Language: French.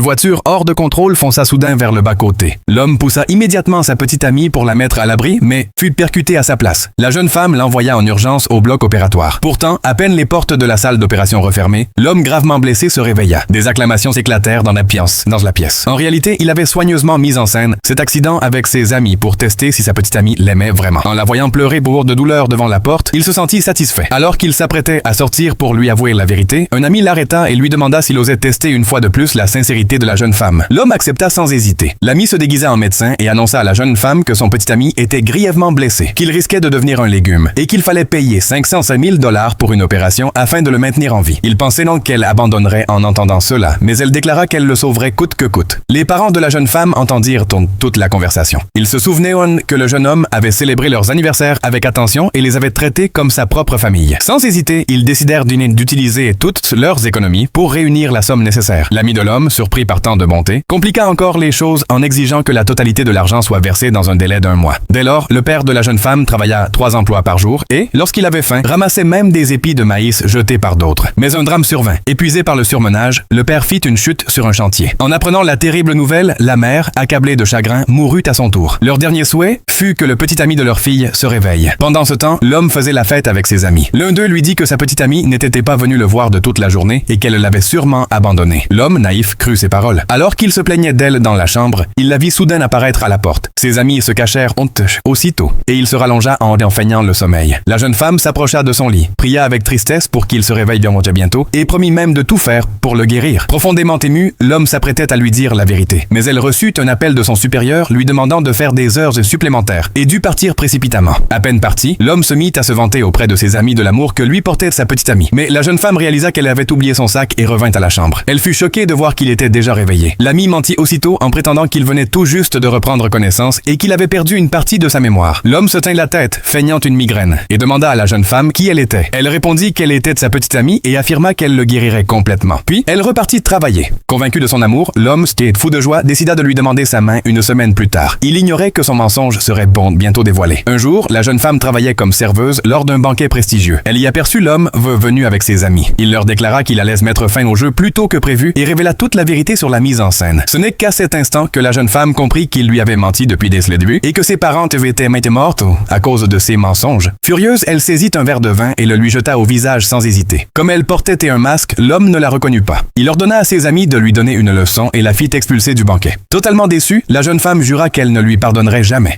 voiture hors de contrôle fonça soudain vers le bas-côté. L'homme poussa immédiatement sa petite amie pour la mettre à l'abri, mais fut percuté à sa place. La jeune femme l'envoya en urgence au bloc opératoire. Pourtant, à peine les portes de la salle d'opération refermées, l'homme gravement blessé se réveilla. Des acclamations s'éclatèrent dans la pièce. En réalité, il avait soigneusement mis en scène cet accident avec ses amis pour tester si sa petite amie l'aimait vraiment. En la voyant pleurer bourre de douleur devant la porte, il se sentit satisfait. Alors qu'il s'apprêtait à sortir pour lui avouer la vérité, un ami l'arrêta et lui demanda s'il osait tester une fois de plus la sincérité de la jeune femme. L'homme accepta sans hésiter. L'ami se déguisa en médecin et annonça à la jeune femme que son petit ami était grièvement blessé, qu'il risquait de devenir un légume et qu'il fallait payer 505 000 $ pour une opération afin de le maintenir en vie. Il pensait donc qu'elle abandonnerait en entendant cela, mais elle déclara qu'elle le sauverait coûte que coûte. Les parents de la jeune femme entendirent toute la conversation. Ils se souvenaient que le jeune homme avait célébré leurs anniversaires avec attention et les avait traités comme sa propre famille. Sans hésiter, ils décidèrent d'utiliser toutes leurs économies pour réunir la somme nécessaire. L'ami de l'homme, surpris par tant de bonté, compliqua encore les choses en exigeant que la totalité de l'argent soit versée dans un délai d'1 mois. Dès lors, le père de la jeune femme travailla 3 emplois par jour et, lorsqu'il avait faim, ramassait même des épis de maïs jetés par d'autres. Mais un drame survint. Épuisé par le surmenage, le père fit une chute sur un chantier. En apprenant la terrible nouvelle, la mère, accablée de chagrin, mourut à son tour. Leur dernier souhait fut que le petit ami de leur fille se réveille. Pendant ce temps, l'homme faisait la fête avec ses amis. L'un d'eux lui dit que sa petite amie n'était pas venue le voir de toute la journée et qu'elle l'avait sûrement abandonné. L'homme, naïf, crut ses paroles. Alors qu'il se plaignait d'elle dans la chambre, il la vit soudain apparaître à la porte. Ses amis se cachèrent aussitôt et il se rallongea en feignant le sommeil. La jeune femme s'approcha de son lit, pria avec tristesse pour qu'il se réveille bientôt et promit même de tout faire pour le guérir. Profondément ému, l'homme s'apprêtait à lui dire la vérité. Mais elle reçut un appel de son supérieur lui demandant de faire des heures supplémentaires et dut partir précipitamment. À peine parti, l'homme se mit à se vanter auprès de ses amis de l'amour que lui portait sa petite amie. Mais la jeune femme réalisa qu'elle avait oublié son sac et revint à la chambre. Elle fut choquée de voir qu'il était déjà réveillé. L'ami mentit aussitôt en prétendant qu'il venait tout juste de reprendre connaissance et qu'il avait perdu une partie de sa mémoire. L'homme se tint la tête, feignant une migraine, et demanda à la jeune femme qui elle était. Elle répondit qu'elle était de sa petite amie et affirma qu'elle le guérirait complètement. Puis, elle repartit travailler. Convaincu de son amour, l'homme, fou de joie, décida de lui demander sa main une semaine plus tard. Il ignorait que son mensonge serait bientôt dévoilé. Un jour, la jeune femme travaillait comme serveuse lors d'un banquet prestigieux. Elle y aperçut l'homme venu avec ses amis. Il leur déclara qu'il allait se mettre fin au jeu plus tôt que prévu et révéla toute la vérité sur la mise en scène. Ce n'est qu'à cet instant que la jeune femme comprit qu'il lui avait menti depuis dès le début et que ses parents étaient mortes à cause de ses mensonges. Furieuse, elle saisit un verre de vin et le lui jeta au visage sans hésiter. Comme elle portait un masque, l'homme ne la reconnut pas. Il ordonna à ses amis de lui donner une leçon et la fit expulser du banquet. Totalement déçue, la jeune femme jura qu'elle ne lui pardonnerait jamais.